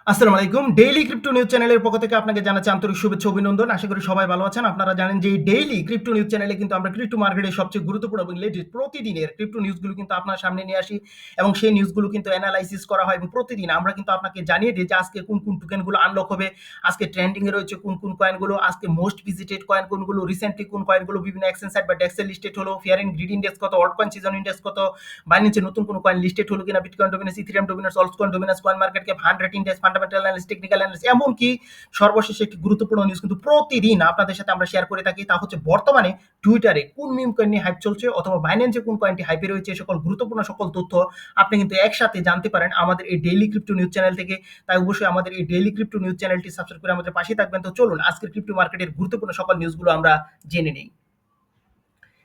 আসসালামু আলাইকুম। Daily crypto news চ্যানেলের পক্ষ থেকে আপনাকে জানাচ্ছি আন্তরিক শুভেচ্ছা ও অভিনন্দন। আশা করি সবাই ভালো আছেন। আপনারা জানেন যে এই ডেইলি ক্রিপ্টো নিউজ চ্যানেলে কিন্তু আমরা ক্রিপ্টো মার্কেটের সবচেয়ে গুরুত্বপূর্ণ এবং লেটেস্ট প্রতিদিনের ক্রিপ্টো নিউজগুলো কিন্তু আপনার সামনে নিয়ে আসি এবং সেই নিউজগুলো কিন্তু এনালাইসিস করা হয় এবং প্রতিদিন আমরা কিন্তু আপনাকে জানিয়ে দিই যে আজকে কোন টোকেনগুলো আনলক হবে, আজকে ট্রেন্ডিং এ রয়েছে কোন কয়েনগুলো, আজকে মোস্ট ভিজিটেড কয়েন কোনগুলো, রিসেন্টলি কোন কয়েনগুলো বিভিন্ন এক্সচেঞ্জ সাইট বা ডেক্সে লিস্টেড হলো, ফিয়ার এন্ড গ্রিড ইন্ডেক্স কত, অল্ট কয়েন সিজন ইন্ডেক্স কত, বাইন্যান্সে নতুন কোন কয়েন লিস্টেড হলো কিনা, bitcoin dominance, ethereum dominance, altcoin dominance, coin market cap, 100 index, fundamental analyst, technical analyst, এমনকি সর্বশেষে একটি গুরুত্বপূর্ণ নিউজ কিন্তু প্রতিদিন আপনাদের সাথে আমরা শেয়ার করে থাকি। তা হচ্ছে বর্তমানে টুইটারে কোন মিম কয়েন নিয়ে হাইপ চলছে অথবা বাইন্যান্সে কোন কয়েনটি হাইপে রয়েছে, সকল গুরুত্বপূর্ণ সকল তথ্য আপনি কিন্তু একসাথে জানতে পারেন আমাদের এই ডেইলি ক্রিপ্টো নিউজ চ্যানেল থেকে। তাই অবশ্যই আমাদের এই ডেইলি ক্রিপ্টো নিউজ চ্যানেলটি সাবস্ক্রাইব করে আমাদের পাশে থাকবেন। তো চলুন আজকের ক্রিপ্টো মার্কেটের গুরুত্বপূর্ণ সকল নিউজগুলো আমরা জেনে নেই।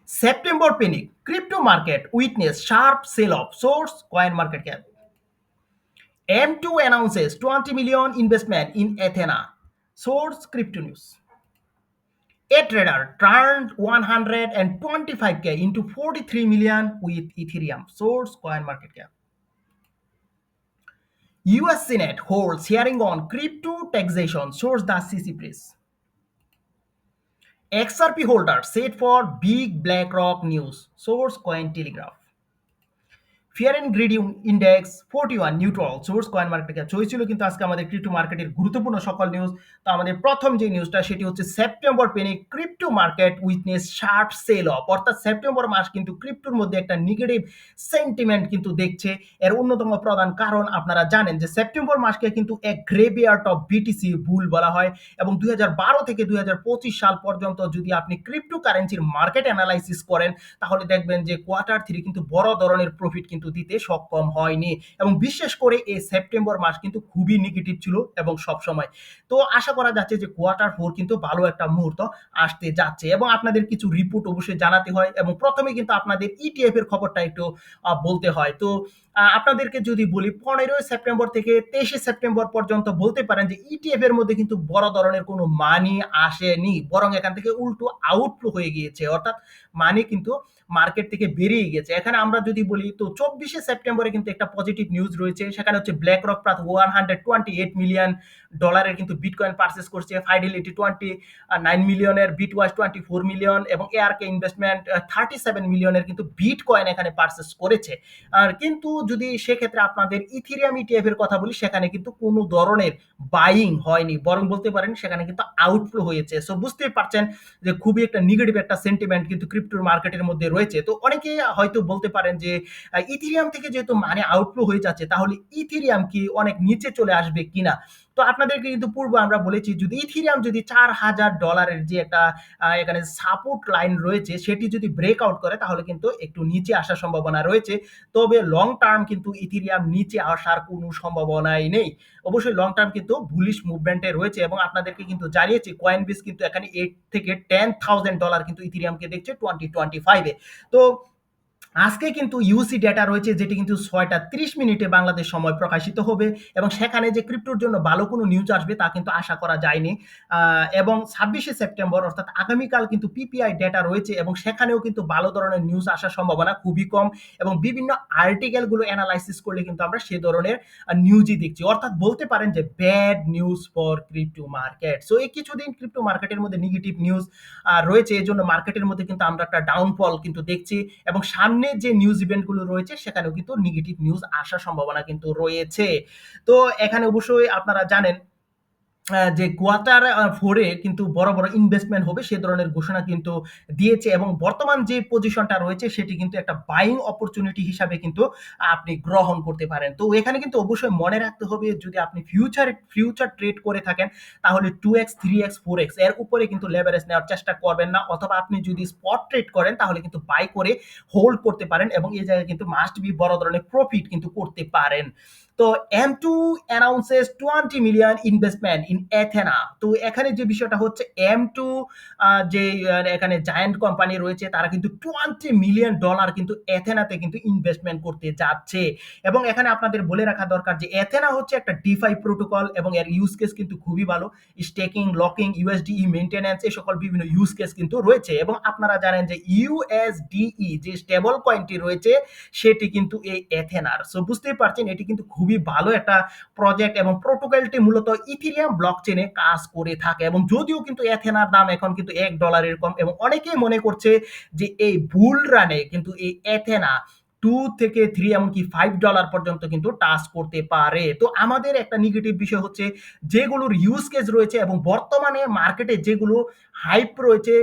September panic crypto market witness sharp sell off source coin market cap. M2 announces 20 million investment in Athena. Source Crypto News. A trader turned 125k into 43 million with Ethereum. Source CoinMarketCap. US Senate holds hearing on crypto taxation. Source the CC Press. XRP holders set for big BlackRock news. Source Cointelegraph. Fear and greed index 41 neutral. Source coin market cap ছিল কিন্তু আজকে আমাদের crypto মার্কেটের গুরুত্বপূর্ণ সকল news. তো আমাদের প্রথম যে নিউজটা সেটি হচ্ছে September panic crypto market witness sharp sell off, অর্থাৎ সেপ্টেম্বর মাস কিন্তু ক্রিপ্টোর মধ্যে একটা নেগেটিভ সেন্টিমেন্ট কিন্তু দেখছে। এর অন্যতম প্রধান কারণ আপনারা জানেন যে সেপ্টেম্বর মাসকে কিন্তু এক গ্রেভিয়ার্ড অফ বিটিসি বুল বলা হয় এবং 2012 থেকে 2025 সাল পর্যন্ত যদি আপনি ক্রিপ্টো কারেন্সির মার্কেট অ্যানালাইসিস করেন তাহলে দেখবেন যে কোয়ার্টার 3 কিন্তু বড় ধরনের প্রফিট কিন্তু দিতে সক্ষম হয়নি এবং বিশেষ করে এই সেপ্টেম্বর মাস কিন্তু খুবই নেগেটিভ ছিল এবং সব সময়। তো আশা করা যাচ্ছে যে কোয়ার্টার 4 কিন্তু ভালো একটা মুহূর্ত আসতে যাচ্ছে এবং আপনাদের কিছু রিপোর্ট অবশ্যই জানাতে হয় এবং প্রথমে কিন্তু আপনাদের ইটিএফ এর খবরটা একটু বলতে হয়। তো আপনাদেরকে যদি বলি 15 সেপ্টেম্বর থেকে 23 সেপ্টেম্বর পর্যন্ত বলতে পারেন যে ইটিএফ এর মধ্যে কিন্তু বড় ধরনের কোনো মানি আসেনি, বরং এখান থেকে উল্টো আউটফ্লো হয়ে গিয়েছে, অর্থাৎ মানি কিন্তু মার্কেট থেকে বেরিয়ে গেছে। এখানে আমরা যদি বলি তো 24 সেপ্টেম্বরে কিন্তু একটা পজিটিভ নিউজ রয়েছে, সেখানে হচ্ছে ব্ল্যাক রক প্রায় 128 মিলিয়ন ডলারের কিন্তু বিটকয়েন পারচেস করছে, ফাইডেলিটি 29 মিলিয়নের, বিটওয়াইজ 24 মিলিয়ন এবং এআরকে ইনভেস্টমেন্ট 37 মিলিয়নের কিন্তু বিটকয়েন এখানে পারচেস করেছে। আর কিন্তু যদি সেক্ষেত্রে আপনাদের ইথেরিয়াম ইটিএফ এর কথা বলি সেখানে কিন্তু কোনো ধরনের বাইং হয়নি, বরং বলতে পারেন সেখানে কিন্তু আউটফ্লো হয়েছে। সো বুঝতেই পারছেন যে খুবই একটা নেগেটিভ একটা সেন্টিমেন্ট কিন্তু ক্রিপ্টোর মার্কেটের মধ্যে রয়েছে। তো অনেকে হয়তো বলতে পারেন যে ইথেরিয়াম থেকে যেহেতু মানে আউটফ্লো হয়ে যাচ্ছে তাহলে ইথেরিয়াম কি অনেক নিচে চলে আসবে কিনা। তো আপনাদেরকে কিন্তু পূর্ব আমরা বলেছি যদি ইথেরিয়াম যদি $4000 যে একটা এখানে সাপোর্ট লাইন রয়েছে সেটি যদি ব্রেক আউট করে তাহলে কিন্তু একটু নিচে আসার সম্ভাবনা রয়েছে। তবে লং টার্ম কিন্তু ইথেরিয়াম নিচে আসার কোনো সম্ভাবনাই নেই। অবশ্যই লং টার্ম কিন্তু বুলিশ মুভমেন্টে রয়েছে এবং আপনাদেরকে কিন্তু জানিয়েছি কয়েনবিস কিন্তু এখানে 8 থেকে $10,000 কিন্তু ইথেরিয়ামকে দেখছে 2025 এ। তো আজকে কিন্তু ইউসি ডেটা রয়েছে যেটি কিন্তু 6টা 30 মিনিটে বাংলাদেশ সময় প্রকাশিত হবে এবং সেখানে যে ক্রিপ্টোর জন্য ভালো কোনো নিউজ আসবে তা কিন্তু আশা করা যায়নি। এবং 26 সেপ্টেম্বর অর্থাৎ আগামীকাল কিন্তু পিপিআই ডেটা রয়েছে এবং সেখানেও কিন্তু ভালো ধরনের নিউজ আসার সম্ভাবনা খুবই কম এবং বিভিন্ন আর্টিকেলগুলো অ্যানালাইসিস করলে কিন্তু আমরা সে ধরনের নিউজই দেখছি, অর্থাৎ বলতে পারেন যে bad news for crypto market. So এই কিছুদিন ক্রিপ্টো মার্কেটের মধ্যে নেগেটিভ নিউজ রয়েছে, এই জন্য মার্কেটের মধ্যে কিন্তু আমরা একটা ডাউনফল কিন্তু দেখছি এবং সামনে যে নিউজ ইভেন্টগুলো রয়েছে সেখানেও কিন্তু নেগেটিভ নিউজ আসার সম্ভাবনা কিন্তু রয়েছে। তো এখানে অবশ্যই আপনারা জানেন যে কোয়ার্টার 4 এ কিন্তু বড় ইনভেস্টমেন্ট হবে সে ধরনের ঘোষণা কিন্তু দিয়েছে এবং বর্তমান যে পজিশনটা রয়েছে সেটি কিন্তু একটা বাইং অপরচুনিটি হিসাবে কিন্তু আপনি গ্রহণ করতে পারেন। তো এখানে কিন্তু অবশ্যই মনে রাখতে হবে যদি আপনি ফিউচার ট্রেড করে থাকেন তাহলে 2x, 3x, 4x এর উপরে কিন্তু লেভারেজ নেওয়ার চেষ্টা করবেন না, অথবা আপনি যদি স্পট ট্রেড করেন তাহলে কিন্তু বাই করে হোল্ড করতে পারেন এবং এই জায়গায় কিন্তু মাস্ট বি বড় ধরনের প্রফিট কিন্তু করতে পারেন। তো M2 announces 20 million investment in Athena। তো এখানে যে বিষয়টা হচ্ছে M2 যে এখানে জায়ান্ট কোম্পানি রয়েছে তারা কিন্তু $20 মিলিয়ন কিন্তু এথেনাতে কিন্তু ইনভেস্টমেন্ট করতে যাচ্ছে এবং এখানে আপনাদের বলে রাখা দরকার যে এথেনা হচ্ছে একটা ডিফাই প্রোটোকল এবং এর ইউজ কেস কিন্তু খুবই ভালো, স্টেকিং, লকিং, ইউএসডিই মেইনটেনেন্স এই সকল বিভিন্ন ইউজ কেস কিন্তু রয়েছে এবং আপনারা জানেন যে ইউএসডিই যে স্টেবল কয়েনটি রয়েছে সেটি কিন্তু এই এথেনার। সো বুঝতেই পারছেন এটি কিন্তু খুব খুবই ভালো একটা প্রজেক্ট এবং প্রোটোকলটি মূলত ইথিরিয়াম ব্লকচেনে কাজ করে থাকে এবং যদিও কিন্তু এথেনার দাম এখন কিন্তু $1 এরকম এবং অনেকেই মনে করছে যে এই বুল রানে কিন্তু এই এথেনা 2 থেকে 3 এমনকি $5 পর্যন্ত কিন্তু টাচ করতে পারে। তো আমাদের একটা নেগেটিভ বিষয় হচ্ছে যেগুলোর ইউজ কেস রয়েছে এবং বর্তমানে মার্কেটে যেগুলো হাইপ রয়েছে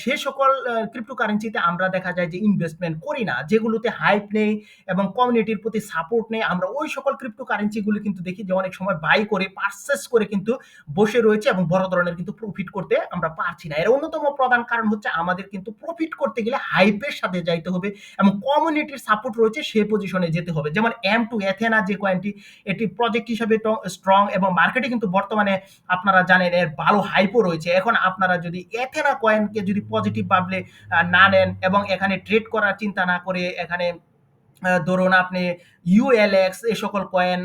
সে সকল ক্রিপ্টোকারেন্সিতে আমরা দেখা যায় যে ইনভেস্টমেন্ট করি না। যেগুলোতে হাইপ নেই এবং কমিউনিটির প্রতি সাপোর্ট নেই আমরা ওই সকল ক্রিপ্টোকারেন্সিগুলো কিন্তু দেখি যে অনেক সময় বাই করে পারচেস করে কিন্তু বসে রয়েছে এবং বড় ধরনের কিন্তু প্রফিট করতে আমরা পারছি না। এর অন্যতম প্রধান কারণ হচ্ছে আমাদের কিন্তু প্রফিট করতে গেলে হাইপের সাথে যাইতে হবে এবং কমিউনিটির সাপোর্ট রয়েছে সেই পজিশনে যেতে হবে। যেমন M2 এথেনা যে কয়েনটি এটি প্রজেক্ট হিসাবে স্ট্রং এবং মার্কেটে কিন্তু বর্তমানে আপনারা জানেন এর ভালো হাইপও রয়েছে। এখন আপনারা যদি এথেনা কয়েনকে যদি পজিটিভ ভাবলে না নেন এবং এখানে ট্রেড করার চিন্তা না করে এখানে ধরুন আপনি ULX এই সকল কয়েন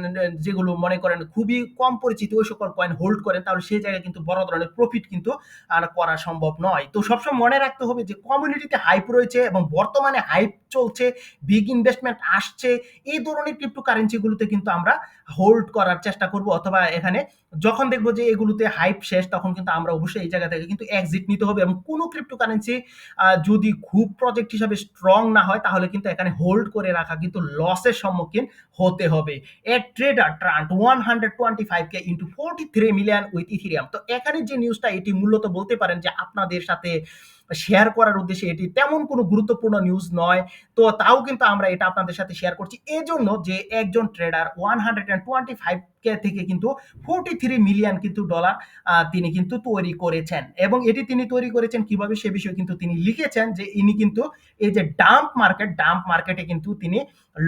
যেগুলো মনে করেন খুবই কম পরিচিত ওই সকল কয়েন হোল্ড করেন তাহলে সেই জায়গায় কিন্তু বড় ধরনের প্রফিট কিন্তু আর করা সম্ভব নয়। তো সবসময় মনে রাখতে হবে যে কমিউনিটিতে হাইপ রয়েছে এবং বর্তমানে হাইপ চলছে, বিগ ইনভেস্টমেন্ট আসছে, এই ধরনের ক্রিপ্টোকারেন্সিগুলোতে কিন্তু আমরা হোল্ড করার চেষ্টা করব অথবা এখানে যখন দেখবো যে এগুলোতে হাইপ শেষ তখন কিন্তু আমরা অবশ্যই এই জায়গা থেকে কিন্তু এক্সিট নিতে হবে এবং কোনো ক্রিপ্টোকারেন্সি যদি খুব প্রজেক্ট হিসাবে স্ট্রং না হয় তাহলে কিন্তু এখানে হোল্ড করে রাখা কিন্তু লসের সম্মুখীন হতে হবে। A trader turned 125k into 43 million with ethereum. তো এখানে যে নিউজটা এটি মূলত বলতে পারেন যে আপনাদের সাথে শেয়ার করার উদ্দেশ্যে এটি তেমন কোনো গুরুত্বপূর্ণ নিউজ নয়। তো তাও কিন্তু আমরা এটা আপনাদের সাথে শেয়ার করছি এজন্য যে একজন ট্রেডার 125k থেকে কিন্তু 43 মিলিয়ন কিন্তু ডলার তিনি কিন্তু তৈরি করেছেন এবং এটি তিনি তৈরি করেছেন কিভাবে সে বিষয়ে কিন্তু তিনি লিখেছেন যে ইনি কিন্তু এই যে ডাম্প মার্কেটে কিন্তু তিনি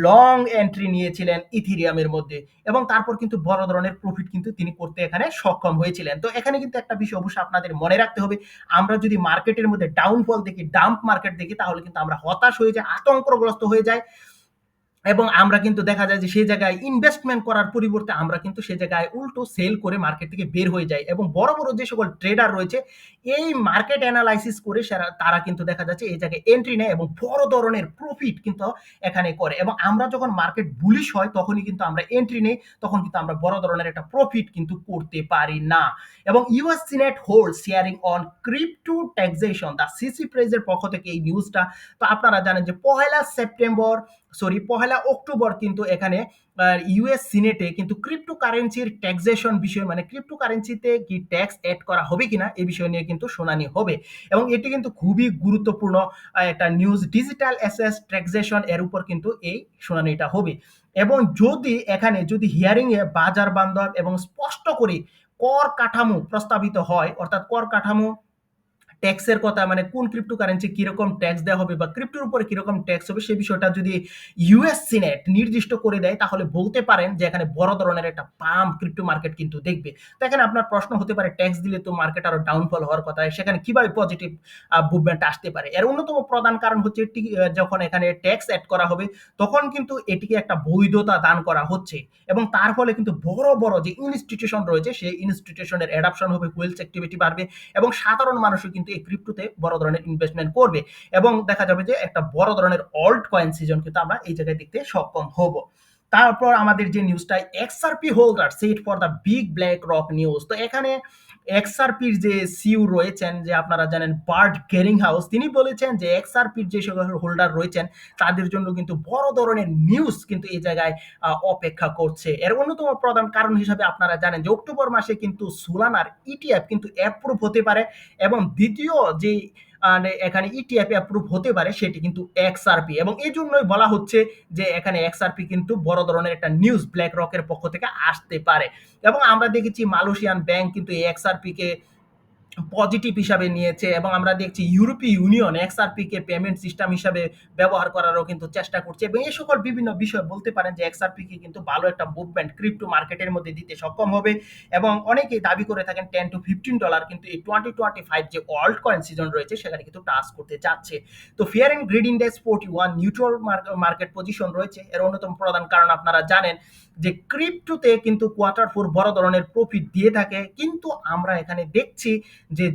লং এন্ট্রি নিয়েছিলেন ইথিরিয়ামের মধ্যে এবং তারপর কিন্তু বড় ধরনের প্রফিট কিন্তু তিনি করতে এখানে সক্ষম হয়েছিলেন। তো এখানে কিন্তু একটা বিষয় অবশ্যই আপনাদের মনে রাখতে হবে আমরা যদি মার্কেটের মধ্যে ডাউনফল দেখি ডাম্প মার্কেট দেখি তাহলে কিন্তু আমরা হতাশ হয়ে যাই আতঙ্কগ্রস্ত হয়ে যাই এবং আমরা কিন্তু দেখা যায় যে সেই জায়গায় ইনভেস্টমেন্ট করার পরিবর্তে আমরা কিন্তু সেই জায়গায় উল্টো সেল করে মার্কেট থেকে বের হয়ে যাই এবং বড় বড় যে সকল ট্রেডার রয়েছে এই মার্কেট অ্যানালাইসিস করে তারা কিন্তু দেখা যাচ্ছে এই জায়গায় এন্ট্রি নেয় এবং বড় ধরনের প্রফিট কিন্তু এখানে করে এবং আমরা যখন মার্কেট বুলিশ হয় তখনই কিন্তু আমরা এন্ট্রি নেই তখন কিন্তু আমরা বড় ধরনের একটা প্রফিট কিন্তু করতে পারি না। এবং ইউএস সিনেট হোল্ড শেয়ারিং অন ক্রিপ্টো ট্যাক্সেশন দ্য সিসি প্রেজের পক্ষ থেকে এই নিউজটা। তো আপনারা জানেন যে পহেলা অক্টোবর কিন্তু এখানে ইউএস সিনেটে কিন্তু ক্রিপ্টোকারেন্সির ট্যাক্সেশন বিষয় মানে ক্রিপ্টোকারেন্সিতে কি ট্যাক্স অ্যাড করা হবে কিনা এই বিষয় নিয়ে কিন্তু শুনানি হবে এবং এটি কিন্তু খুবই গুরুত্বপূর্ণ একটা নিউজ ডিজিটাল অ্যাসেট ট্যাক্সেশন এর উপর কিন্তু এই শুনানিটা হবে এবং যদি হিয়ারিং এ বাজার বান্ধব এবং স্পষ্ট করে কর কাঠামো প্রস্তাবিত হয় অর্থাৎ কর কাঠামো ট্যাক্সের কথা মানে কোন ক্রিপ্টোকারেন্সি কিরকম ট্যাক্স দেওয়া হবে বা ক্রিপ্টোর উপরে কিরকম ট্যাক্স হবে সেই বিষয়টা যদি ইউএস সিনেট নির্দিষ্ট করে দেয় তাহলে বলতে পারেন যে এখানে বড় ধরনের একটা পাম্প ক্রিপ্টো মার্কেট কিন্তু দেখবে। তো এখানে আপনার প্রশ্ন হতে পারে ট্যাক্স দিলে তো মার্কেট আরো ডাউনফল হওয়ার কথা সেখানে কিভাবে পজিটিভ মুভমেন্ট আসতে পারে। এর অন্যতম প্রধান কারণ হচ্ছে যখন এখানে ট্যাক্স অ্যাড করা হবে তখন কিন্তু এটিকে একটা বৈধতা দান করা হচ্ছে এবং তার ফলে কিন্তু বড় বড় যে ইনস্টিটিউশন রয়েছে সেই ইনস্টিটিউশনের অ্যাডাপশন হবে ওয়েলথ অ্যাক্টিভিটি বাড়বে এবং সাধারণ মানুষও কিন্তু এই ক্রিপ্টোতে বড় ধরনের ইনভেস্টমেন্ট করবে এবং দেখা যাবে যে একটা বড় ধরনের অল্ট কয়েন সিজন কিন্তু আমরা এই জায়গায় দেখতে সক্ষম হব। তারপর আমাদের যে নিউজটা XRP holder set for the big black rock news. তো এখানে এক্সআরপির যে সিইও রয়েছেন যে আপনারা জানেন বার্ট গেরিংহাউস তিনি বলেছেন যে এক্সআরপির যে সকল হোল্ডার রয়েছেন তাদের জন্য কিন্তু বড় ধরনের নিউজ কিন্তু এই জায়গায় অপেক্ষা করছে। এর অন্যতম প্রধান কারণ হিসাবে আপনারা জানেন যে অক্টোবর মাসে কিন্তু সোলানার ইটিএফ কিন্তু অ্যাপ্রুভ হতে পারে এবং দ্বিতীয় যে এখানে ইটিএফ অ্যাপ্রুভ হতে পারে সেটি কিন্তু এক্সআরপি এবং এই জন্যই বলা হচ্ছে যে এখানে এক্সআরপি কিন্তু বড় ধরনের একটা নিউজ ব্ল্যাক রকের পক্ষ থেকে আসতে পারে এবং আমরা দেখেছি মালয়েশিয়ান ব্যাংক কিন্তু এই এক্সআরপি কে পজিটিভ হিসাবে নিয়েছে এবং আমরা দেখছি ইউরোপীয় ইউনিয়ন এক্সআরপি কে পেমেন্ট সিস্টেম হিসাবে ব্যবহার করারও কিন্তু চেষ্টা করছে এবং এই সকল বিভিন্ন বিষয় বলতে পারেন যে এক্সআরপি কে কিন্তু ভালো একটা মুভমেন্ট ক্রিপ্টো মার্কেটের মধ্যে দিতে সক্ষম হবে এবং অনেকেই দাবি করে থাকেন $10 to $15 কিন্তু এই 2025 যে অল্ট কয়েন সিজন রয়েছে সেখানে কিন্তু টাচ করতে যাচ্ছে। তো fear and greed index 41 neutral market position রয়েছে এর অন্যতম প্রধান কারণ আপনারা জানেন যে ক্রিপ্টোতে কিন্তু কোয়ার্টার 4 বড় ধরনের প্রফিট দিয়ে থাকে কিন্তু আমরা এখানে দেখছি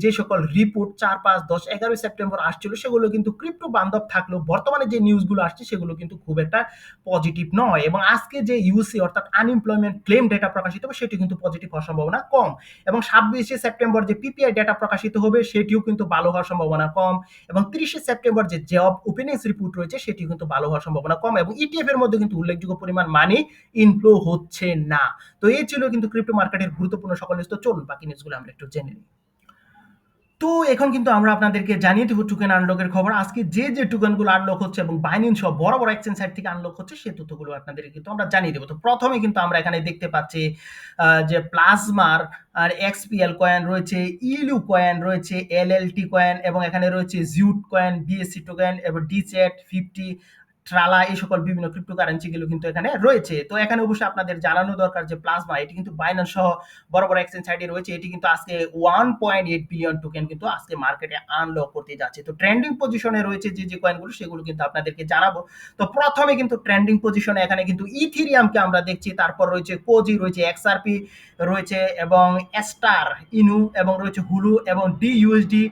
যে সকল রিপোর্ট ৪, ৫, ১০, ১১ সেপ্টেম্বর আসছিল সেগুলো কিন্তু ক্রিপ্টো বান্ধব থাকলেও বর্তমানে যে নিউজগুলো আসছে সেগুলো কিন্তু খুব একটা পজিটিভ নয়। এবং আজকে যে ইউসি অর্থাৎ আনএমপ্লয়মেন্ট ক্লেম ডেটা প্রকাশিত হবে সেটি কিন্তু পজিটিভ হওয়ার সম্ভাবনা কম। এবং ২৬শে সেপ্টেম্বর যে পিপিআই ডেটা প্রকাশিত হবে সেটিও কিন্তু ভালো হওয়ার সম্ভাবনা কম। এবং ৩০শে সেপ্টেম্বর যে জব ওপেনিংস রিপোর্ট রয়েছে সেটিও কিন্তু ভালো হওয়ার সম্ভাবনা কম। এবং ইটিএফ এর মধ্যে কিন্তু উল্লেখযোগ্য পরিমাণ মানি ইনফ্লো হচ্ছে না। তো এই ছিল কিন্তু ক্রিপ্টো মার্কেটের গুরুত্বপূর্ণ সকল নিউজ। তো চলুন বাকি নিউজগুলো আমরা একটু জেনে নিই। তো এখন কিন্তু আমরা আপনাদেরকে জানিয়ে দেব টোকেন আনলকের খবর। আজকে যে টোকেনগুলো আনলক হচ্ছে এবং বাইন্যান্স সহ বড় বড় এক্সচেঞ্জ সাইট থেকে আনলক হচ্ছে সেই তথ্যগুলো আপনাদেরকে কিন্তু আমরা জানিয়ে দেব। তো প্রথমে কিন্তু আমরা এখানে দেখতে পাচ্ছি যে প্লাজমার আর এক্সপিএল কয়েন রয়েছে, ইলু কয়েন রয়েছে, এলএলটি কয়েন এবং এখানে রয়েছে জিউট কয়েন, বিএসসি টোকেন এবং ডিচ্যাট 50, ট্রালা এই সকল বিভিন্ন ক্রিপ্টোকারেন্সিগুলো কিন্তু এখানে রয়েছে। তো এখানে অবশ্যই আপনাদের জানানো দরকার যে প্লাজমা এটি কিন্তু বাইন্যান্স সহ বড় বড় এক্সচেঞ্জ সাইটে রয়েছে। এটি কিন্তু আজকে 1.8 বিলিয়ন টোকেন কিন্তু আজকে মার্কেটে আনলক করতে যাচ্ছে। তো ট্রেন্ডিং পজিশনে রয়েছে যে কয়েনগুলো সেগুলো কিন্তু আপনাদেরকে জানাবো। তো প্রথমে কিন্তু ট্রেন্ডিং পজিশনে এখানে কিন্তু ইথেরিয়ামকে আমরা দেখছি, তারপর রয়েছে কোজি, রয়েছে এক্সআরপি রয়েছে এবং স্টার, ইনু এবং রয়েছে হুলু এবং ডিইউএসডি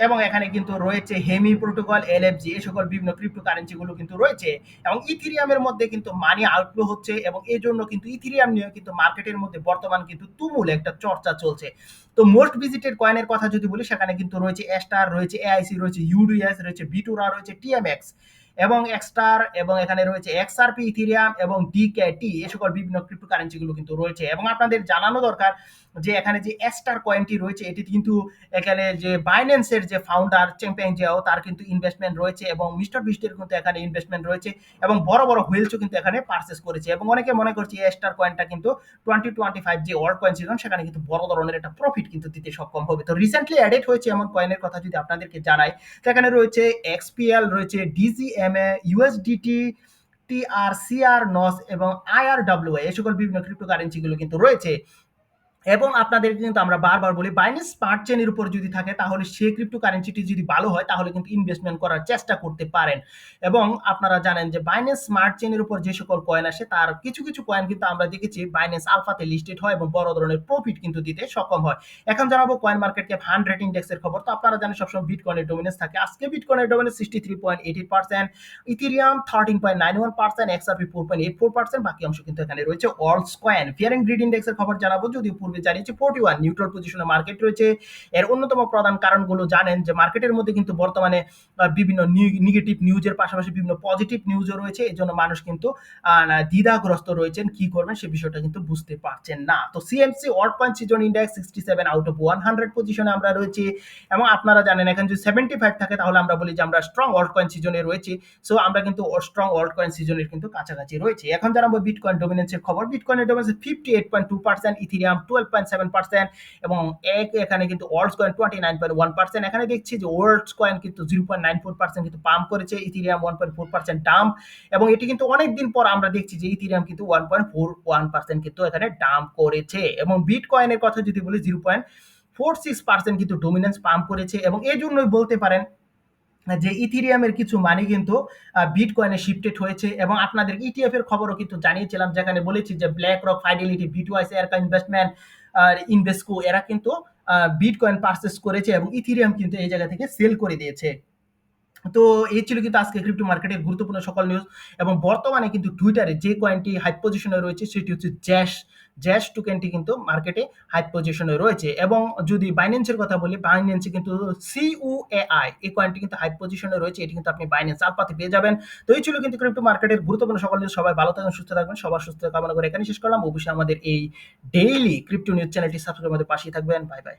এবং এখানে কিন্তু রয়েছে হেমি প্রোটোকল, এলএফজি এই সকল বিভিন্ন ক্রিপ্টোকারেন্সিগুলো কিন্তু রয়েছে। এবং ইথেরিয়ামের মধ্যে কিন্তু মানি আউটফ্লো হচ্ছে এবং এই জন্য কিন্তু ইথেরিয়াম নিয়ে কিন্তু মার্কেটের মধ্যে বর্তমান কিন্তু তুমুল একটা চর্চা চলছে। তো মোস্ট ভিজিটেড কয়েনের কথা যদি বলি সেখানে কিন্তু রয়েছে স্টার, রয়েছে এআইসি, রয়েছে ইউডিএস, রয়েছে বিটুরা, রয়েছে টিএমএক্স এবং এক্সটার এবং এখানে রয়েছে এক্সআরপি, ইথেরিয়াম এবং ডিকেটি এই সকল বিভিন্ন ক্রিপ্টোকারেন্সিগুলো কিন্তু রয়েছে। এবং আপনাদের জানানো দরকার যে এখানে যে স্টার কয়েনটি রয়েছে এটি কিন্তু এখানে যে বাইন্যান্সের যে ফাউন্ডার চ্যাম্পিয়ন জিয়াও তার কিন্তু ইনভেস্টমেন্ট রয়েছে এবং মিস্টার বিস্টের কিন্তু এখানে ইনভেস্টমেন্ট রয়েছে এবং বড় বড় হুইলসও কিন্তু এখানে পারচেস করেছে। এবং অনেকে মনে করছে এই স্টার কয়েনটা কিন্তু 2025 যে ওয়ার্ল্ড কয়েন সিজন সেখানে কিন্তু বড় ধরনের একটা প্রফিট কিন্তু দিতে সক্ষম হবে। তো রিসেন্টলি অ্যাডেড হয়েছে এমন কয়েনের কথা যদি আপনাদেরকে জানাই, সেখানে রয়েছে এক্সপিএল, রয়েছে ডিজিএমএ, ইউএসডিটি, টিআরসিআর, নস এবং আইআরডব্লিউএ এই সকল বিভিন্ন ক্রিপ্টোকারেন্সিগুলো কিন্তু রয়েছে। এবং আপনাদেরকে কিন্তু আমরা বারবার বলি বাইন্যান্স স্মার্ট চেনের উপর যদি থাকে তাহলে সেই ক্রিপ্টোকারেন্সিটি যদি ভালো হয় তাহলে কিন্তু ইনভেস্টমেন্ট করার চেষ্টা করতে পারেন। এবং আপনারা জানেন যে বাইন্যান্স স্মার্ট চেনের উপর যে সকল কয়েন আসে তার কিছু কয়েন কিন্তু আমরা দেখেছি বাইন্যান্স আলফাতে লিস্টেড হয় এবং বড় ধরনের প্রফিট কিন্তু দিতে সক্ষম হয়। এখন জানাবো কয়েন মার্কেট ক্যাপ 100 ইন্ডেক্সের খবর। তো আপনারা জানেন সবসময় বিটকয়েনের ডমিনেন্স থাকে। আজকে বিটকয়েনের ডমিনেন্স 63.80%, ইথেরিয়াম 13.91%, এক্সআরপি 4.84%, বাকি অংশ কিন্তু এখানে রয়েছে অলস কয়েন। ফিয়ার এন্ড গ্রিড ইন্ডেক্সের খবর জানাবো। যদিও পূর্বে জানিয়েছি 41 নিউট্রাল পজিশনে মার্কেট রয়েছে। এর অন্যতম প্রধান কারণগুলো জানেন যে মার্কেটের মধ্যে কিন্তু বর্তমানে বিভিন্ন নেগেটিভ নিউজের পাশাপাশি বিভিন্ন পজিটিভ নিউজও রয়েছে। এজন্য মানুষ কিন্তু দ্বিধাগ্রস্ত রয়েছেন, কি করবেন সে বিষয়টা কিন্তু বুঝতে পারছেন না। তো CMC alt coin season index 67 out of 100 পজিশনে আমরা রয়েছি। এবং আপনারা জানেন এখানে যদি 75 থাকে তাহলে আমরা বলি যে আমরা স্ট্রং অল্ট কয়েন সিজনে রয়েছি। সো আমরা কিন্তু স্ট্রং অল্ট কয়েন সিজনের কিন্তু কাছাকাছি রয়েছে। এখন জানাবো বিটকয়েন ডমিনেন্সের খবর। বিটকয়েনের ডমিনেন্স 58.2%, ইথেরিয়াম 12.7% এবং এখানে কিন্তু ওয়ার্ল্ডস কয়েন 29.1%। এখানে দেখছি যে ওয়ার্ল্ডস কয়েন কিন্তু 0.94% কিন্তু পাম্প করেছে, ইথেরিয়াম 1.4% ডাম্প। এবং এটি কিন্তু অনেকদিন পর আমরা দেখছি যে ইথেরিয়াম কিন্তু 1.41% কিন্তু এখানে ডাম্প করেছে। এবং বিটকয়েনের কথা যদি বলি 0.46% কিন্তু ডমিনেন্স পাম্প করেছে। এবং এই জন্যই বলতে পারেন যে ইথেরিয়ামের কিছু মানি কিন্তু বিটকয়েনে শিফটেড হয়েছে। এবং আপনাদের ইটিএফ এর খবরও কিন্তু জানিয়েছিলাম যেখানে বলেছি যে ব্ল্যাক রক, ফাইডেলিটি, বিটওয়াইস, এরকা ইনভেস্টমেন্ট আর ইনভেস্কো এরা কিন্তু বিটকয়েন পারচেস করেছে এবং ইথেরিয়াম কিন্তু এই জায়গা থেকে সেল করে দিয়েছে। তো এই ছিল কিন্তু আজকে ক্রিপ্টো মার্কেটের গুরুত্বপূর্ণ সকল নিউজ। এবং বর্তমানে কিন্তু টুইটারে যে কয়েনটি হাই পজিশনে রয়েছে সেটি হচ্ছে জ্যাশ টোকেনটি কিন্তু মার্কেটে হাই পজিশনে রয়েছে। এবং যদি বাইন্যান্সের কথা বলি, বাইন্যান্সে কিন্তু সিইউএআই এই কয়েনটি কিন্তু হাই পজিশনে রয়েছে। এটি কিন্তু আপনি বাইন্যান্স আলফাতে পেয়ে যাবেন। তো এই ছিল কিন্তু ক্রিপ্টো মার্কেটের গুরুত্বপূর্ণ সকল নিউজ। সবাই ভালো থাকবেন, সুস্থ থাকবেন। সবার সুস্থ কামনা করে এখানে শেষ করলাম। অবশ্যই আমাদের এই ডেইলি ক্রিপ্টো নিউজ চ্যানেলটি সাবস্ক্রাইব আমাদের পাশেই থাকবেন। Bye bye.